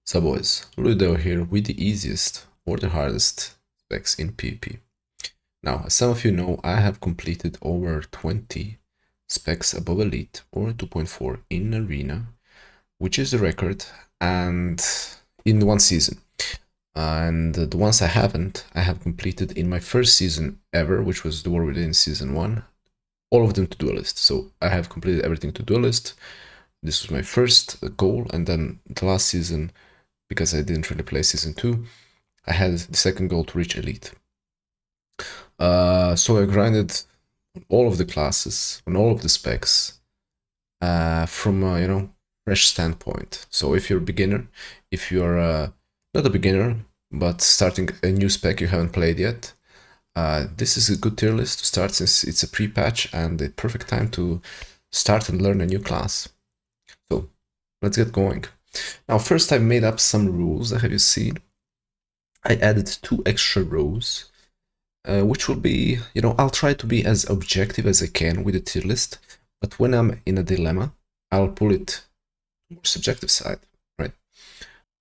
So boys, Ludo here with the easiest or the hardest specs in PvP. Now, as some of you know, I have completed over 20 specs above Elite or 2.4 in Arena, which is the record, and in one season. And the ones I haven't, I have completed in my first season ever, which was the War Within Season 1, all of them to Duelist. So I have completed everything to Duelist. This was my first goal, and then the last season, because I didn't really play Season 2, I had the second goal to reach Elite. So I grinded all of the classes, on all of the specs, from a, fresh standpoint. So if you're a beginner, if you're not a beginner, but starting a new spec you haven't played yet, this is a good tier list to start since it's a pre-patch and the perfect time to start and learn a new class. So let's get going. Now, first I made up some rules. Have you seen? I added 2 extra rows, which will be, I'll try to be as objective as I can with the tier list, but when I'm in a dilemma, I'll pull it more subjective side, right?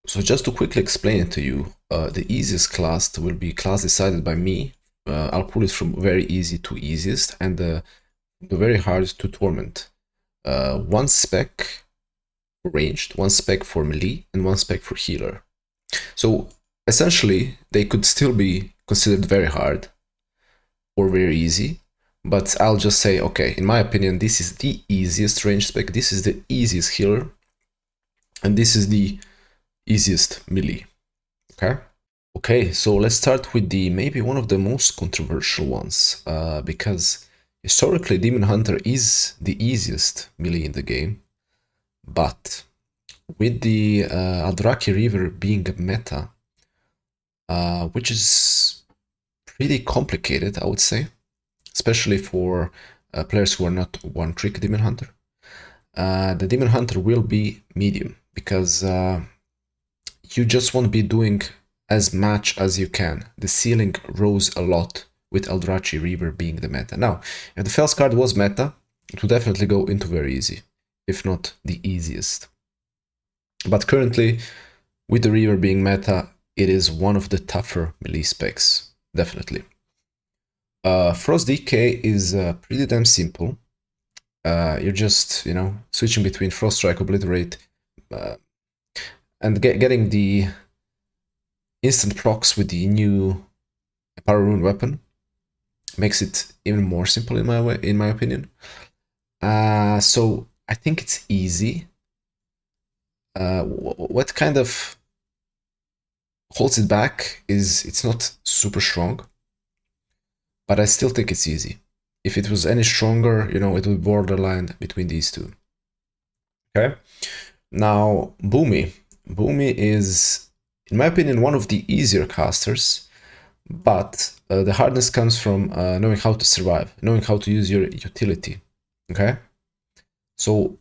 So just to quickly explain it to you, the easiest class will be class decided by me. I'll pull it from very easy to easiest, and the very hard to torment. One spec for ranged, one spec for melee, and one spec for healer. So essentially, they could still be considered very hard or very easy, but I'll just say, okay, in my opinion, this is the easiest range spec, this is the easiest healer, and this is the easiest melee, okay? Okay, so let's start with the maybe one of the most controversial ones, because historically Demon Hunter is the easiest melee in the game, but with the Aldraki River being a meta, which is pretty complicated, I would say, especially for players who are not one-trick Demon Hunter. The Demon Hunter will be medium, because you just won't be doing as much as you can. The ceiling rose a lot with Eldrachi Reaver being the meta. Now, if the Fel's card was meta, it would definitely go into very easy, if not the easiest. But currently, with the Reaver being meta, it is one of the tougher melee specs, definitely. Frost DK is pretty damn simple. You're just, switching between Frost Strike, Obliterate, and getting the instant procs with the new Power Rune weapon makes it even more simple in my opinion. So I think it's easy. What kind of holds it back is it's not super strong, but I still think it's easy. If it was any stronger, it would borderline between these two. Okay. Now, Boomy. Boomy is, in my opinion, one of the easier casters, but the hardness comes from knowing how to survive, knowing how to use your utility. Okay. So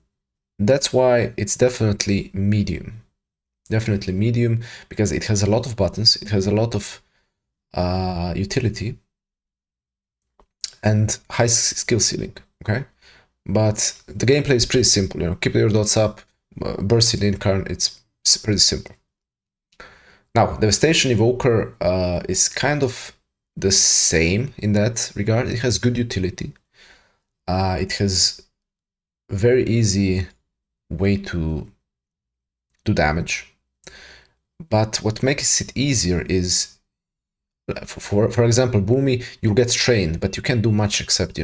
that's why it's definitely medium. Definitely medium, because it has a lot of buttons, it has a lot of utility, and high skill ceiling, okay? But the gameplay is pretty simple, keep your dots up, burst in Incarn, it's pretty simple. Now, Devastation Evoker is kind of the same in that regard. It has good utility. It has a very easy way to do damage. But what makes it easier is, for example, Boomy, you'll get strained, but you can't do much except,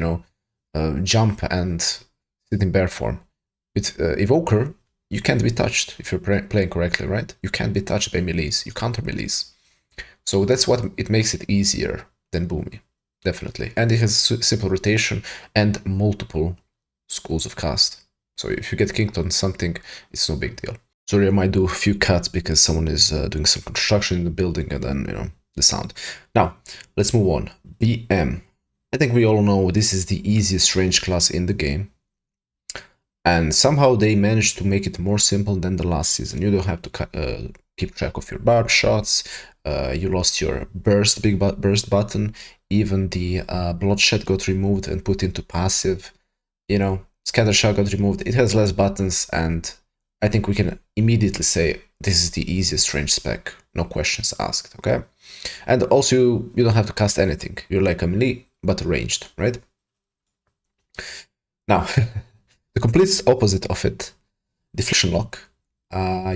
jump and sit in bear form. With Evoker, you can't be touched if you're playing correctly, right? You can't be touched by melees, you counter melees. So that's what it makes it easier than Boomy, definitely. And it has simple rotation and multiple schools of cast. So if you get kinked on something, it's no big deal. Sorry, I might do a few cuts because someone is doing some construction in the building, and then, the sound. Now, let's move on. BM. I think we all know this is the easiest range class in the game. And somehow they managed to make it more simple than the last season. You don't have to keep track of your barb shots. You lost your big burst button. Even the bloodshed got removed and put into passive. Scatter shot got removed. It has less buttons, and I think we can immediately say this is the easiest range spec, no questions asked, okay? And also, you don't have to cast anything. You're like a melee, but ranged, right? Now, the complete opposite of it, Deflection Lock.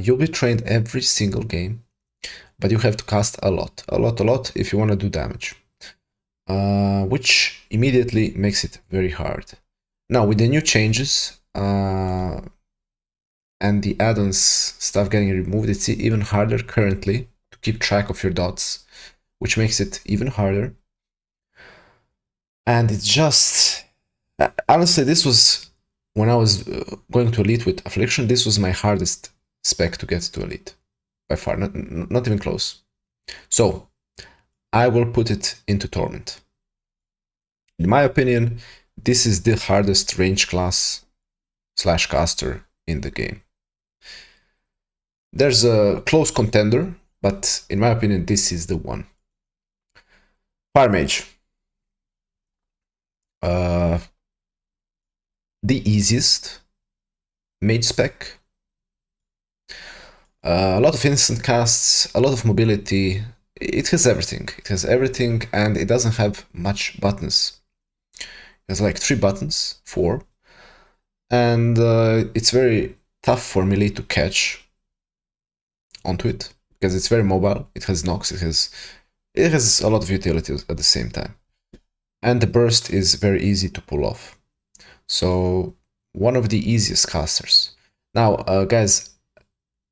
You'll be trained every single game, but you have to cast a lot if you want to do damage, which immediately makes it very hard. Now, with the new changes and the add-ons stuff getting removed, it's even harder currently to keep track of your dots, which makes it even harder. And it's just, honestly, this was, when I was going to Elite with Affliction, this was my hardest spec to get to Elite, by far, not even close. So, I will put it into Torment. In my opinion, this is the hardest range class / caster in the game. There's a close contender, but in my opinion, this is the one. Fire Mage. The easiest mage spec. A lot of instant casts, a lot of mobility. It has everything. It has everything, and it doesn't have much buttons. It has like 3 buttons, 4. And it's very tough for melee to catch onto it, because it's very mobile. It has knocks, it has a lot of utility at the same time. And the burst is very easy to pull off. So, one of the easiest casters. Now, guys,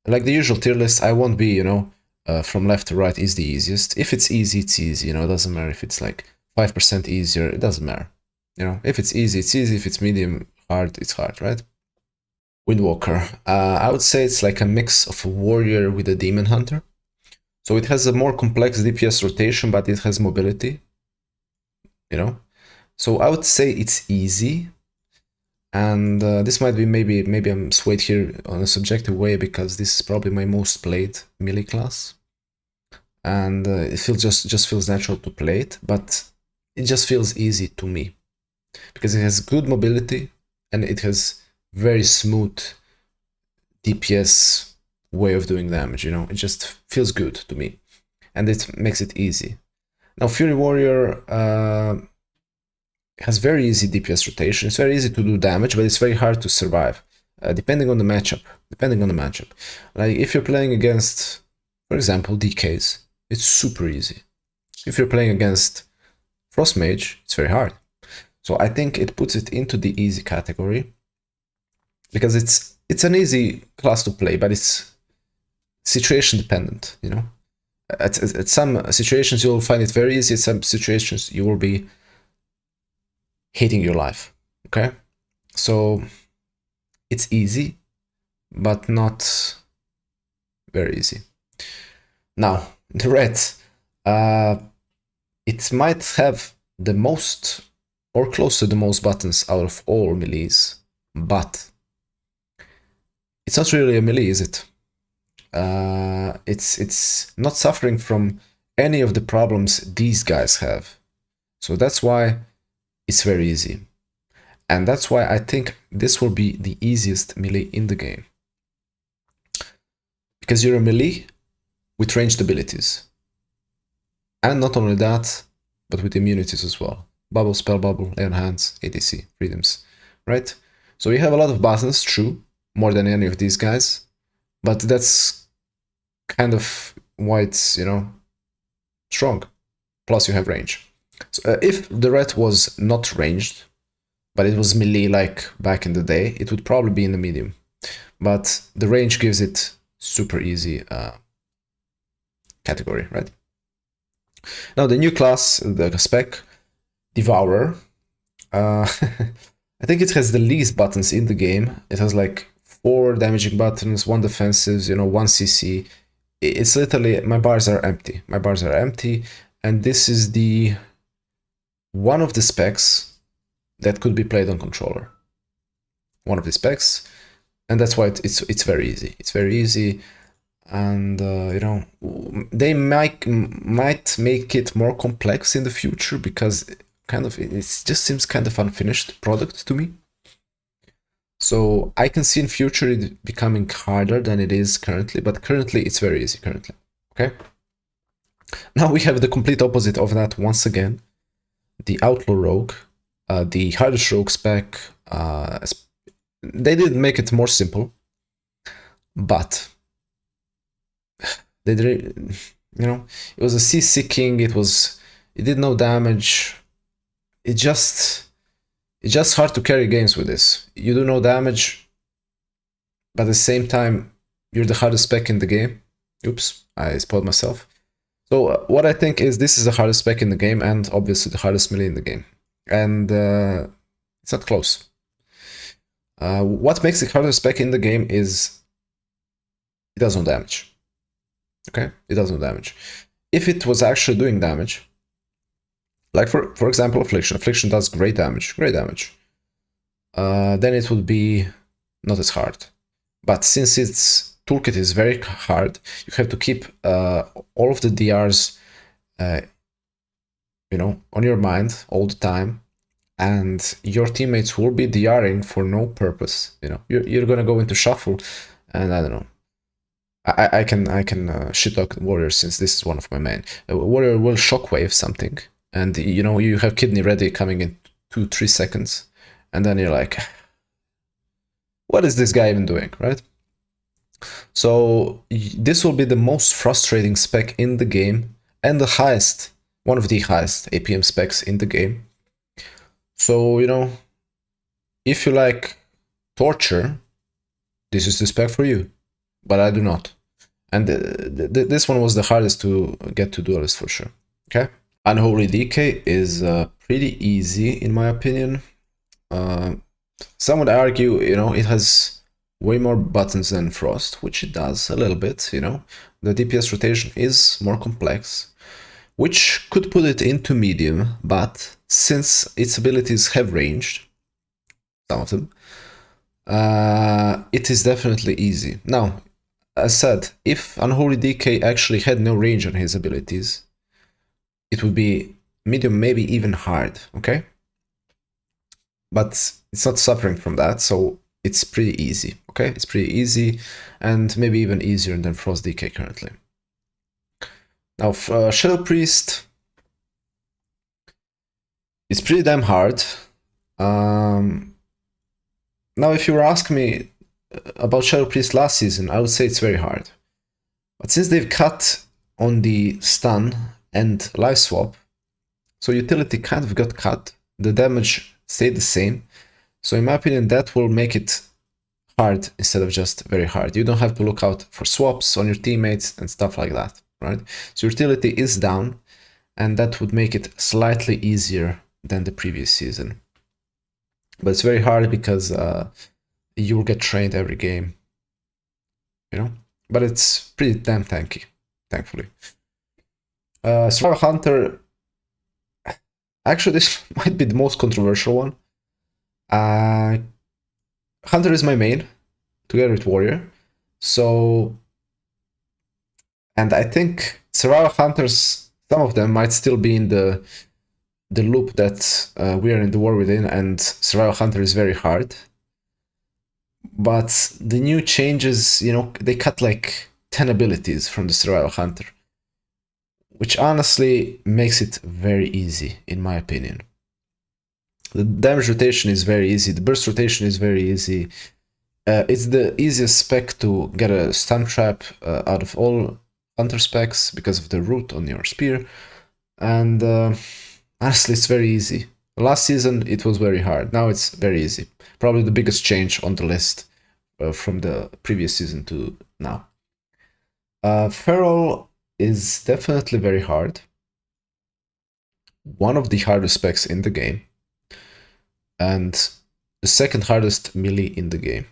like the usual tier list, I won't be, from left to right is the easiest. If it's easy, it's easy, it doesn't matter if it's like 5% easier, it doesn't matter. If it's easy, it's easy. If it's medium hard, it's hard, right? Windwalker. I would say it's like a mix of a warrior with a demon hunter. So it has a more complex DPS rotation, but it has mobility. So I would say it's easy. And this might be maybe I'm swayed here on a subjective way, because this is probably my most played melee class, and it just feels natural to play it, but it just feels easy to me because it has good mobility and it has very smooth DPS way of doing damage. It just feels good to me, and it makes it easy. Now, Fury Warrior has very easy DPS rotation. It's very easy to do damage, but it's very hard to survive, depending on the matchup. Like if you're playing against, for example, DKs, it's super easy. If you're playing against Frost Mage, it's very hard. So I think it puts it into the easy category, because it's an easy class to play, but it's situation dependent. At some situations you'll find it very easy. At some situations you will be hating your life. Okay, so it's easy, but not very easy. Now, the red, it might have the most or close to the most buttons out of all melees, but it's not really a melee, is it? It's not suffering from any of the problems these guys have. So that's why it's very easy. And that's why I think this will be the easiest melee in the game. Because you're a melee with ranged abilities. And not only that, but with immunities as well. Bubble, Spell Bubble, Lay on Hands, ADC, Freedoms, right? So you have a lot of buttons, true, more than any of these guys. But that's kind of why it's, strong. Plus you have range. So if the red was not ranged, but it was melee like back in the day, it would probably be in the medium. But the range gives it super easy category, right? Now the new class, the spec, Devourer. I think it has the least buttons in the game. It has like 4 damaging buttons, 1 defensive, 1 CC. It's literally, my bars are empty. And this is the one of the specs that could be played on controller. One of the specs, and that's why it's very easy. It's very easy, and they might make it more complex in the future, because it just seems kind of unfinished product to me. So I can see in future it becoming harder than it is currently, but currently it's very easy currently, okay? Now we have the complete opposite of that once again. The Outlaw Rogue, the hardest rogue spec, they did make it more simple, but they did, you know, it was a CC King, it did no damage, it's just hard to carry games with this. You do no damage, but at the same time, you're the hardest spec in the game. Oops, I spoiled myself. So what I think is this is the hardest spec in the game, and obviously the hardest melee in the game. And it's not close. What makes the hardest spec in the game is it does no damage. Okay, it does no damage. If it was actually doing damage, like for example, Affliction does great damage, then it would be not as hard. But since its toolkit is very hard, you have to keep all of the DRs, you know, on your mind all the time, and your teammates will be DRing for no purpose. You know, you're gonna go into shuffle, and I don't know. I can shit talk Warrior since this is one of my main. Warrior will shockwave something, and you know you have kidney ready coming in 2-3 seconds, and then you're like, what is this guy even doing, right? So this will be the most frustrating spec in the game, and the highest, one of the highest APM specs in the game. So, you know, if you like torture, this is the spec for you, but I do not. And this one was the hardest to get to duelist for sure, okay? Unholy DK is pretty easy in my opinion. Some would argue, you know, it has way more buttons than Frost, which it does a little bit, you know. The DPS rotation is more complex, which could put it into medium, but since its abilities have ranged, some of them, it is definitely easy. Now, as said, if Unholy DK actually had no range on his abilities, it would be medium, maybe even hard, okay? But it's not suffering from that, so it's pretty easy, okay? It's pretty easy, and maybe even easier than Frost DK currently. Now, Shadow Priest is pretty damn hard. Now, if you were asking me about Shadow Priest last season, I would say it's very hard. But since they've cut on the stun and life swap, so utility kind of got cut, the damage stayed the same. So in my opinion, that will make it hard instead of just very hard. You don't have to look out for swaps on your teammates and stuff like that, right? So utility is down, and that would make it slightly easier than the previous season. But it's very hard because you will get trained every game, you know? But it's pretty damn tanky, thankfully. Survival Hunter, actually this might be the most controversial one. Hunter is my main, together with Warrior. So, and I think Survival Hunters, some of them might still be in the loop that we are in the war within, and Survival Hunter is very hard. But the new changes, you know, they cut like 10 abilities from the Survival Hunter, which honestly makes it very easy, in my opinion. The damage rotation is very easy, the burst rotation is very easy. It's the easiest spec to get a stun trap out of all Hunter specs because of the root on your spear. And honestly, it's very easy. Last season, it was very hard. Now it's very easy. Probably the biggest change on the list from the previous season to now. Feral is definitely very hard. One of the hardest specs in the game. And the second hardest melee in the game.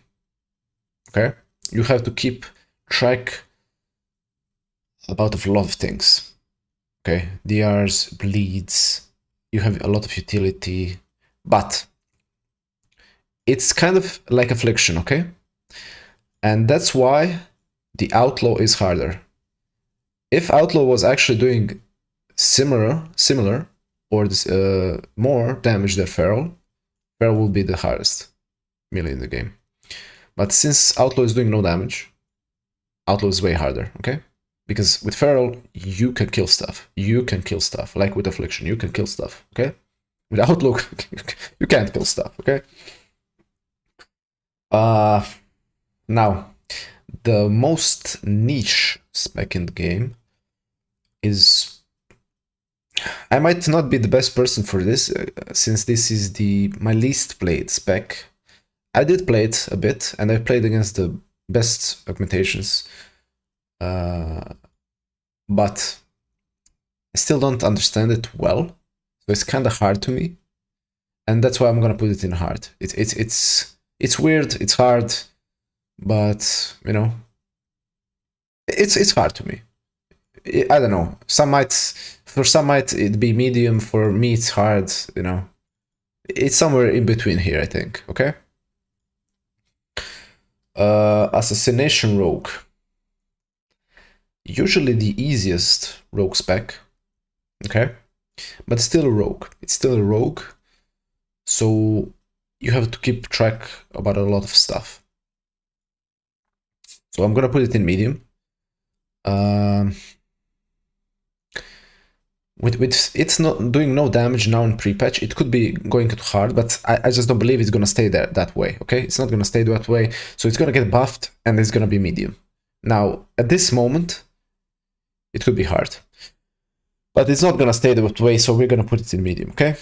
Okay? You have to keep track about a lot of things. Okay? DRs, bleeds, you have a lot of utility, but it's kind of like Affliction, okay? And that's why the Outlaw is harder. If Outlaw was actually doing similar or more damage than Feral, Feral will be the hardest melee in the game. But since Outlaw is doing no damage, Outlaw is way harder, okay? Because with Feral, you can kill stuff. You can kill stuff. Like with Affliction, you can kill stuff, okay? With Outlaw, you can't kill stuff, okay? Now, the most niche spec in the game is... I might not be the best person for this, since this is my least played spec. I did play it a bit, and I played against the best augmentations, but I still don't understand it well, so it's kind of hard to me, and that's why I'm gonna put it in hard. It's weird, it's hard, but you know, it's hard to me. I don't know. For some might it be medium. For me, it's hard. You know, it's somewhere in between here, I think. Okay. Assassination Rogue. Usually the easiest rogue spec. Okay, but still a rogue. It's still a rogue. So you have to keep track about a lot of stuff. So I'm gonna put it in medium. With it's not doing no damage now in pre-patch, it could be going to hard, but I just don't believe it's gonna stay there that way, okay? It's not gonna stay that way, so it's gonna get buffed and it's gonna be medium. Now, at this moment, it could be hard. But it's not gonna stay that way, so we're gonna put it in medium, okay?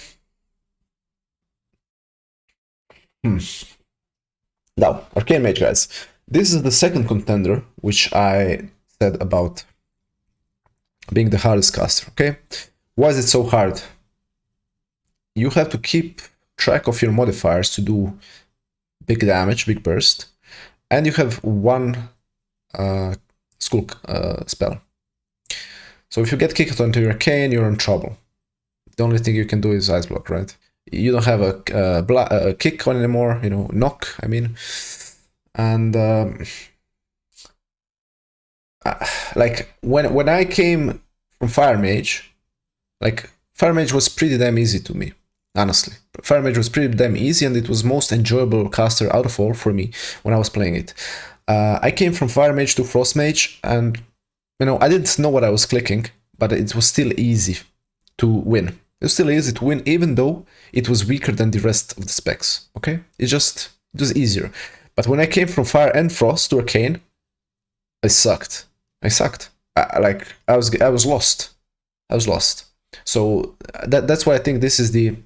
Now, Arcane Mage, guys. This is the second contender, which I said about being the hardest caster, okay? Why is it so hard? You have to keep track of your modifiers to do big damage, big burst, and you have one skull spell. So if you get kicked onto your arcane, you're in trouble. The only thing you can do is ice block, right? You don't have a kick on anymore, you know, knock, I mean. And like when I came from Fire Mage, like Fire Mage was pretty damn easy to me, honestly. Fire Mage was pretty damn easy, and it was most enjoyable caster out of all for me when I was playing it. I came from Fire Mage to Frost Mage, and you know, I didn't know what I was clicking, but it was still easy to win. It was still easy to win, even though it was weaker than the rest of the specs. Okay, it was easier. But when I came from Fire and Frost to Arcane, I sucked. I was lost. I was lost. So that's why I think this is the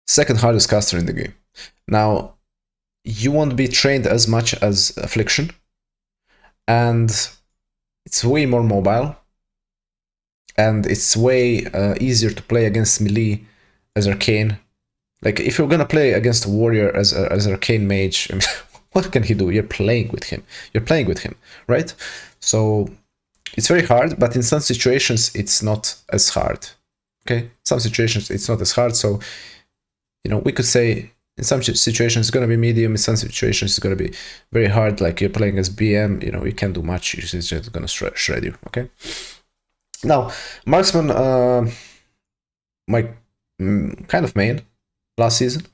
second hardest caster in the game. Now, you won't be trained as much as Affliction, and it's way more mobile, and it's way easier to play against melee as Arcane. Like, if you're gonna play against a warrior as Arcane Mage, I mean, what can he do? You're playing with him. You're playing with him, right? So it's very hard, but in some situations it's not as hard. Okay, some situations it's not as hard. So, you know, we could say in some situations it's gonna be medium. In some situations it's gonna be very hard. Like you're playing as BM, you know, you can't do much. It's just gonna shred you. Okay. Now, Marksman, my kind of main last season.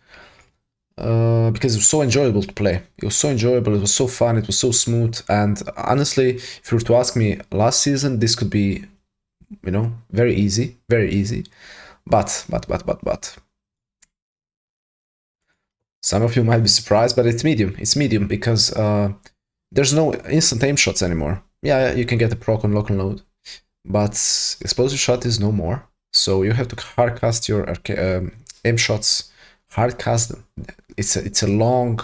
Because it was so enjoyable to play. It was so enjoyable, it was so fun, it was so smooth, and honestly, if you were to ask me last season, this could be, you know, very easy, but some of you might be surprised, but it's medium because there's no instant aim shots anymore. Yeah, you can get a proc on lock and load, but explosive shot is no more, so you have to hardcast your aim shots, hardcast them. It's a long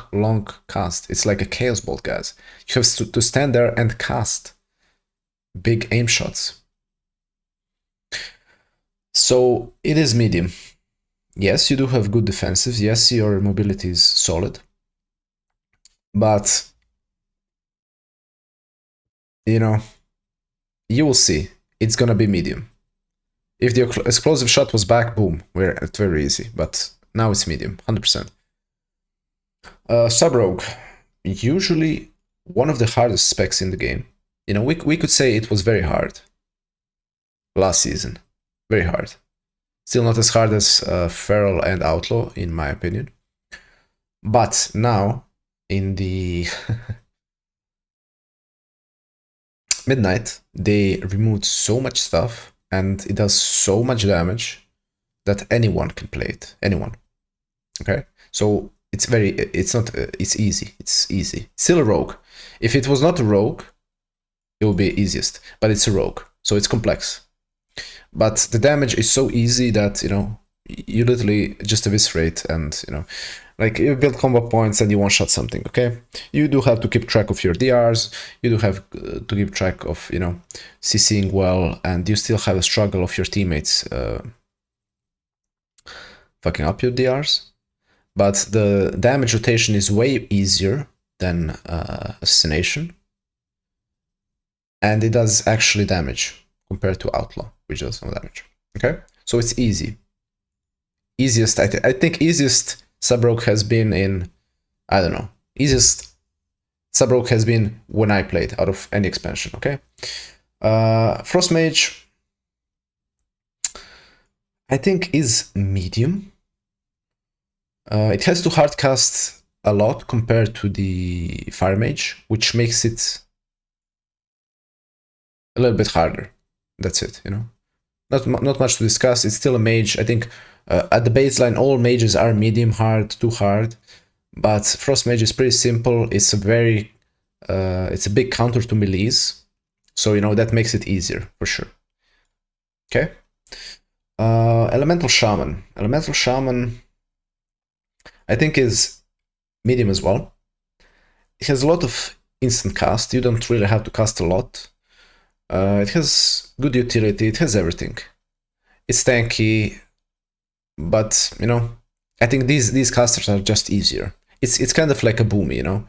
cast. It's like a chaos bolt, guys. You have to stand there and cast big aim shots. So it is medium. Yes, you do have good defensives. Yes, your mobility is solid. But, you know, you will see. It's gonna be medium. If the explosive shot was back, boom, we're at very easy. But now it's medium, 100%. Sub-Rogue, usually one of the hardest specs in the game. You know, we could say it was very hard last season. Very hard. Still not as hard as Feral and Outlaw, in my opinion. But now, in the midnight, they removed so much stuff and it does so much damage that anyone can play it. Anyone. Okay? So it's it's easy. It's easy. Still a rogue. If it was not a rogue, it would be easiest. But it's a rogue. So it's complex. But the damage is so easy that, you know, you literally just eviscerate and, you know, like you build combo points and you one-shot something, okay? You do have to keep track of your DRs, you do have to keep track of, you know, CCing well, and you still have a struggle of your teammates fucking up your DRs. But the damage rotation is way easier than Assassination. And it does actually damage compared to Outlaw, which does no damage, okay? So it's easy. Easiest, I think easiest Sub-Rogue has been in, I don't know, easiest Sub-Rogue has been when I played out of any expansion, okay? Frost Mage, I think is medium. It has to hardcast a lot compared to the Fire Mage, which makes it a little bit harder. That's it, you know? Not much to discuss. It's still a mage. I think at the baseline, all mages are medium hard, too hard. But Frost Mage is pretty simple. It's a very, it's a big counter to melees. So, you know, that makes it easier, for sure. Okay. Elemental Shaman. Elemental Shaman, I think, is medium as well. It has a lot of instant cast. You don't really have to cast a lot. It has good utility. It has everything. It's tanky, but, you know, I think these casters are just easier. It's kind of like a Boomy, you know.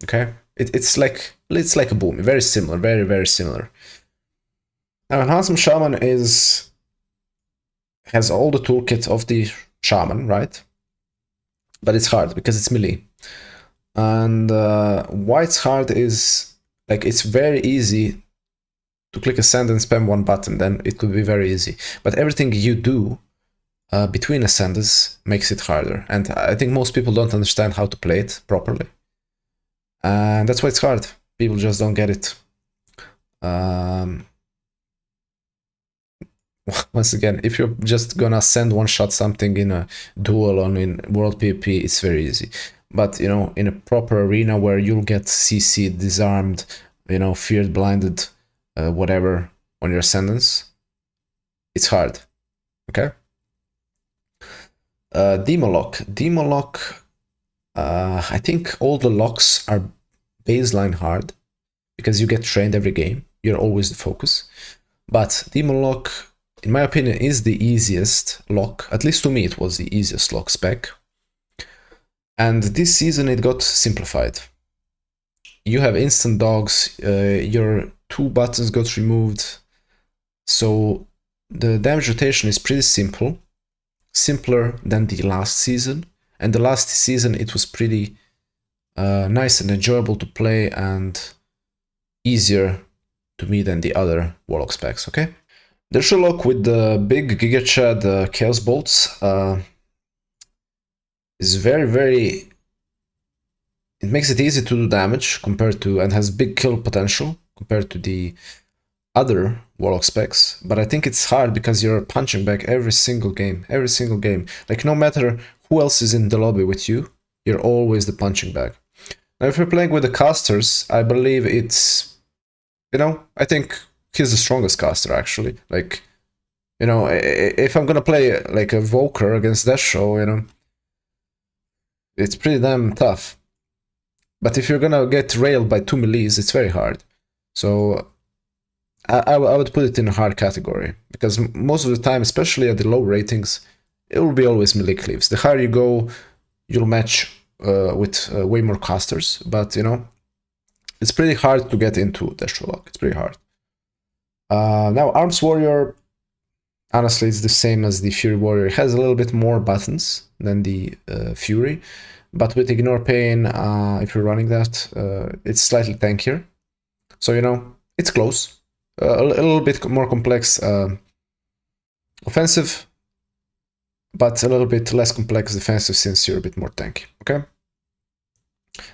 Okay, it's like a Boomy, very similar, very similar. Now, Handsome Shaman has all the toolkit of the Shaman, right? But it's hard because it's melee. And why it's hard is, like, it's very easy to click Ascend and spam one button, then it could be very easy. But everything you do between ascenders makes it harder. And I think most people don't understand how to play it properly. And that's why it's hard. People just don't get it. Once again, if you're just gonna send one-shot something in a duel on in World PvP, it's very easy. But, you know, in a proper arena where you'll get CC'd, disarmed, you know, feared, blinded, whatever, on your ascendance, it's hard. Okay? Demolock. Demolock, I think all the locks are baseline hard because you get trained every game. You're always the focus. But Demolock, in my opinion, is the easiest lock. At least to me, it was the easiest lock spec. And this season it got simplified. You have instant dogs, your 2 buttons got removed. So the damage rotation is pretty simple. Simpler than the last season. And the last season it was pretty nice and enjoyable to play and easier to me than the other Warlock specs, okay? The Sherlock with the big Giga Chad Chaos Bolts is very... It makes it easy to do damage compared to, and has big kill potential compared to the other Warlock specs, but I think it's hard because you're punching back every single game. Like, no matter who else is in the lobby with you, you're always the punching bag. Now, if you're playing with the casters, I believe it's, you know, I think he's the strongest caster, actually. Like, you know, if I'm gonna play like a Voker against Desho, you know, it's pretty damn tough. But if you're gonna get railed by 2 melees, it's very hard. So I would put it in a hard category, because most of the time, especially at the low ratings, it will be always melee cleaves. The higher you go, you'll match with way more casters, but, you know, it's pretty hard to get into Destrolock. It's pretty hard. Now, Arms Warrior, honestly, it's the same as the Fury Warrior. It has a little bit more buttons than the Fury, but with Ignore Pain, if you're running that, it's slightly tankier. So, you know, it's close. A little bit more complex offensive, but a little bit less complex defensive since you're a bit more tanky, okay?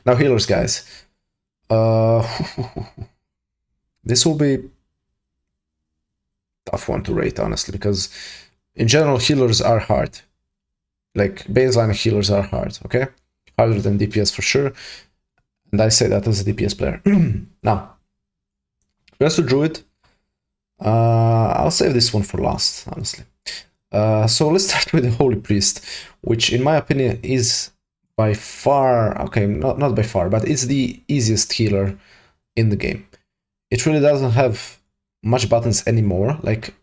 Now healers, guys. This will be tough one to rate, honestly, because in general healers are hard. Like baseline healers are hard, okay? Harder than DPS for sure. And I say that as a DPS player. Now, Resto Druid. I'll save this one for last, honestly. So let's start with the Holy Priest, which in my opinion is by far, okay, not by far, but it's the easiest healer in the game. It really doesn't have much buttons anymore. Like,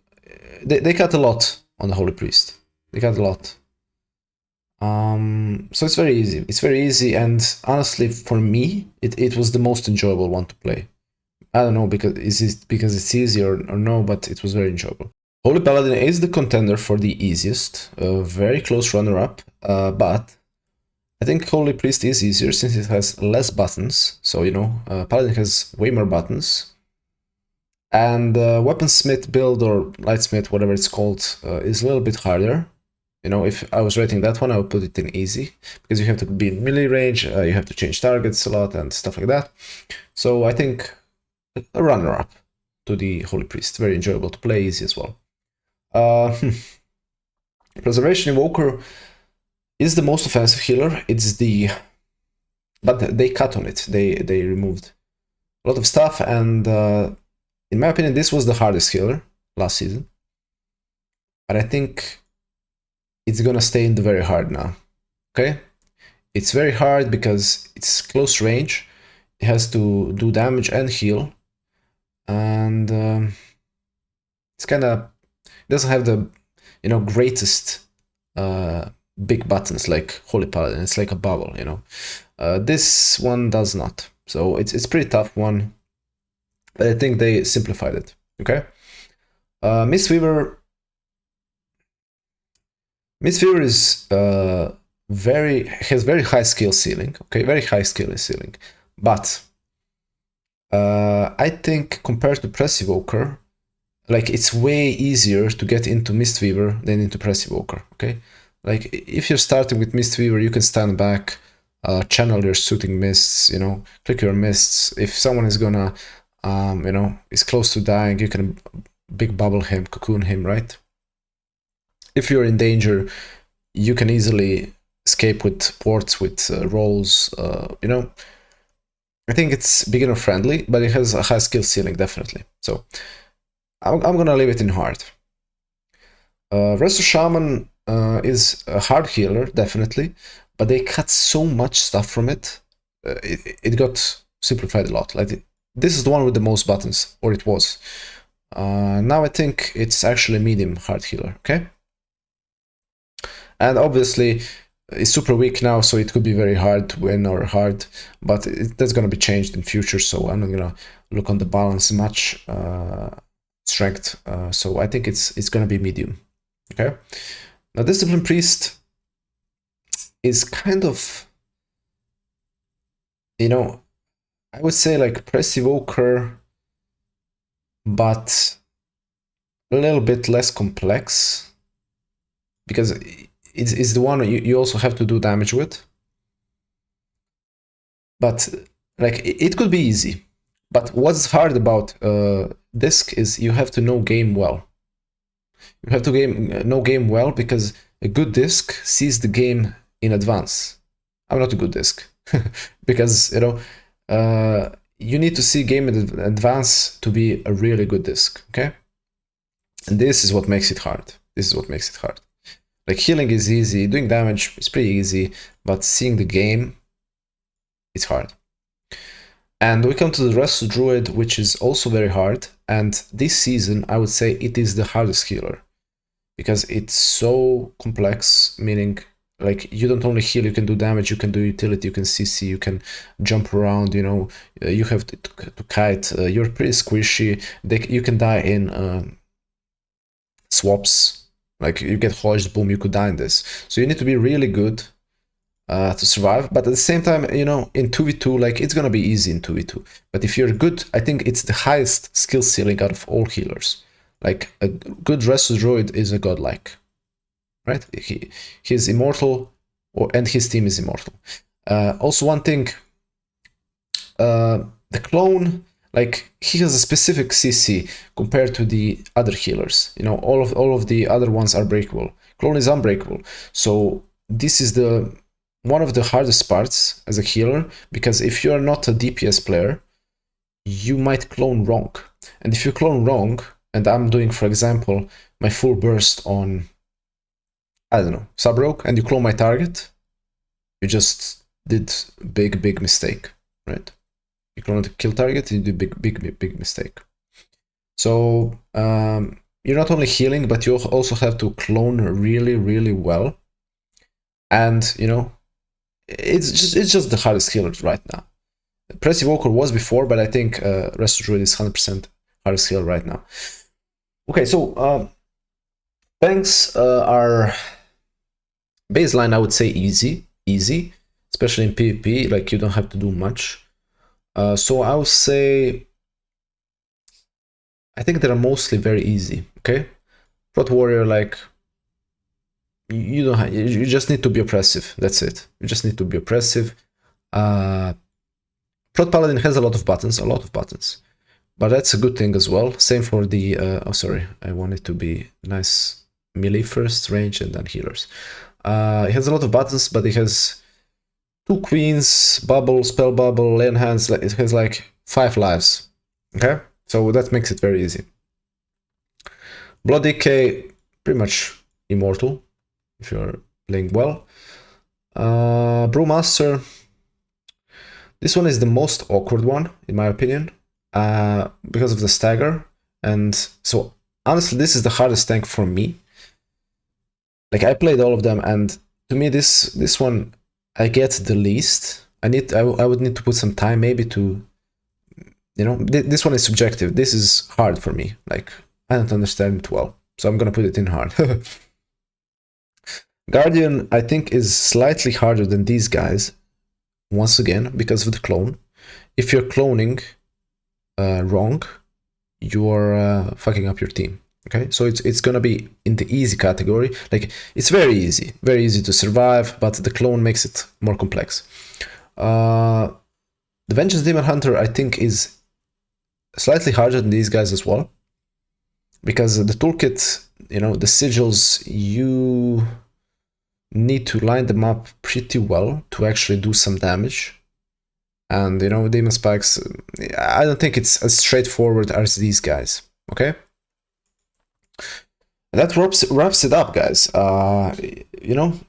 they cut a lot on the Holy Priest. They cut a lot. So it's very easy. It's very easy, and honestly, for me, it was the most enjoyable one to play. I don't know because it's easy or no, but it was very enjoyable. Holy Paladin is the contender for the easiest, very close runner-up, but I think Holy Priest is easier since it has less buttons. So, you know, Paladin has way more buttons. And Weaponsmith build or Lightsmith, whatever it's called, is a little bit harder. You know, if I was rating that one, I would put it in easy, because you have to be in melee range, you have to change targets a lot and stuff like that. So I think a runner-up to the Holy Priest. Very enjoyable to play, easy as well. Preservation Invoker is the most offensive healer. It's the... But they cut on it. They removed a lot of stuff, and in my opinion, this was the hardest healer last season. But I think it's gonna stay in the very hard now, okay? It's very hard because it's close range. It has to do damage and heal. And it's kind of... It doesn't have the, you know, greatest big buttons like Holy Paladin. It's like a bubble, you know. This one does not. So it's pretty tough one. But I think they simplified it, okay? Mistweaver... Mistweaver is has very high skill ceiling, okay, very high skill ceiling, but I think compared to Press Evoker, like it's way easier to get into Mistweaver than into Press Evoker, okay? Like if you're starting with Mistweaver, you can stand back, channel your Soothing Mists, you know, click your mists. If someone is gonna, you know, is close to dying, you can big bubble him, cocoon him, right? If you're in danger, you can easily escape with ports, with rolls, you know. I think it's beginner friendly, but it has a high skill ceiling, definitely. So I'm gonna leave it in hard. Resto Shaman is a hard healer, definitely, but they cut so much stuff from it. It got simplified a lot. Like this is the one with the most buttons, or it was. Now I think it's actually a medium hard healer, okay? And obviously, it's super weak now, so it could be very hard to win or hard, but that's going to be changed in future, so I'm not going to look on the balance much, strength, so I think it's going to be medium, okay? Now, Discipline Priest is kind of, you know, I would say like Press Evoker, but a little bit less complex, because it's the one you also have to do damage with. But like it could be easy. But what's hard about Disc is you have to know game well. You have to know game well, because a good Disc sees the game in advance. I'm not a good Disc because, you know, you need to see game in advance to be a really good Disc, okay? And this is what makes it hard. This is what makes it hard. Like healing is easy, doing damage is pretty easy, but seeing the game, it's hard. And we come to the Resto Druid, which is also very hard. And this season, I would say it is the hardest healer, because it's so complex, meaning like you don't only heal, you can do damage, you can do utility, you can CC, you can jump around, you know, you have to kite, you're pretty squishy, you can die in swaps. Like you get hodged, boom, you could die in this. So you need to be really good to survive. But at the same time, you know, in 2v2, like it's gonna be easy in 2v2. But if you're good, I think it's the highest skill ceiling out of all healers. Like a good Resto Druid is a godlike, right? He's immortal, and his team is immortal. Also, one thing the clone, like, he has a specific CC compared to the other healers. You know, all of the other ones are breakable. Clone is unbreakable. So this is the one of the hardest parts as a healer, because if you're not a DPS player, you might clone wrong. And if you clone wrong, and I'm doing, for example, my full burst on, I don't know, Sub-Rogue, and you clone my target, you just did big mistake, right? You clone the kill target, you do big mistake. So you're not only healing, but you also have to clone really well. And you know, it's just the hardest healer right now. Press Evoker was before, but I think Resto Druid is 100% hardest healer right now. Okay, so tanks are baseline, I would say easy, especially in PvP. Like, you don't have to do much. So I would say, I think they're mostly very easy. Okay, Prot Warrior, like, you don't have, you just need to be oppressive. That's it. You just need to be oppressive. Prot Paladin has a lot of buttons, but that's a good thing as well. Same for the oh, sorry, I want it to be nice melee first, range, and then healers. It has a lot of buttons, but it has 2 queens, bubble, spell bubble, lay on hands. It has like 5 lives. Okay, so that makes it very easy. Blood Decay, pretty much immortal if you're playing well. Brewmaster, this one is the most awkward one in my opinion, because of the stagger. And so honestly, this is the hardest tank for me. Like, I played all of them, and to me this one I get the least. I would need to put some time maybe to, you know, this one is subjective. This is hard for me. Like, I don't understand it well, so I'm gonna put it in hard. Guardian, I think, is slightly harder than these guys, once again, because of the clone. If you're cloning wrong, you're fucking up your team. Okay, so it's gonna be in the easy category. Like, it's very easy to survive, but the clone makes it more complex. The Vengeance Demon Hunter, I think, is slightly harder than these guys as well, because the toolkit, you know, the sigils, you need to line them up pretty well to actually do some damage. And you know, Demon Spikes, I don't think it's as straightforward as these guys. Okay, that wraps it up, guys. You know,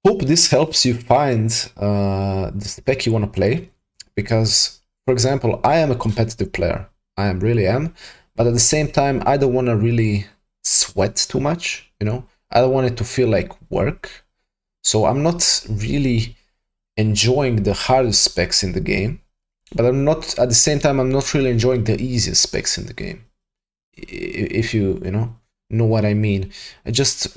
hope this helps you find the spec you want to play, because, for example, I am a competitive player. I really am, but at the same time, I don't want to really sweat too much. You know, I don't want it to feel like work. So I'm not really enjoying the hardest specs in the game, but I'm not, at the same time, I'm not really enjoying the easiest specs in the game. If you know what I mean. I just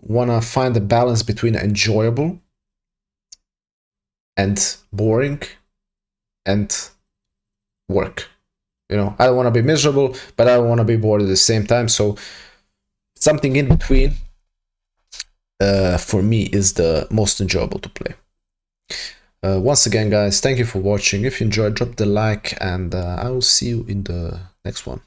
want to find a balance between enjoyable and boring and work. You know, I don't want to be miserable, but I don't want to be bored at the same time. So something in between, for me, is the most enjoyable to play. Once again, guys, thank you for watching. If you enjoyed, drop the like, and I will see you in the next one.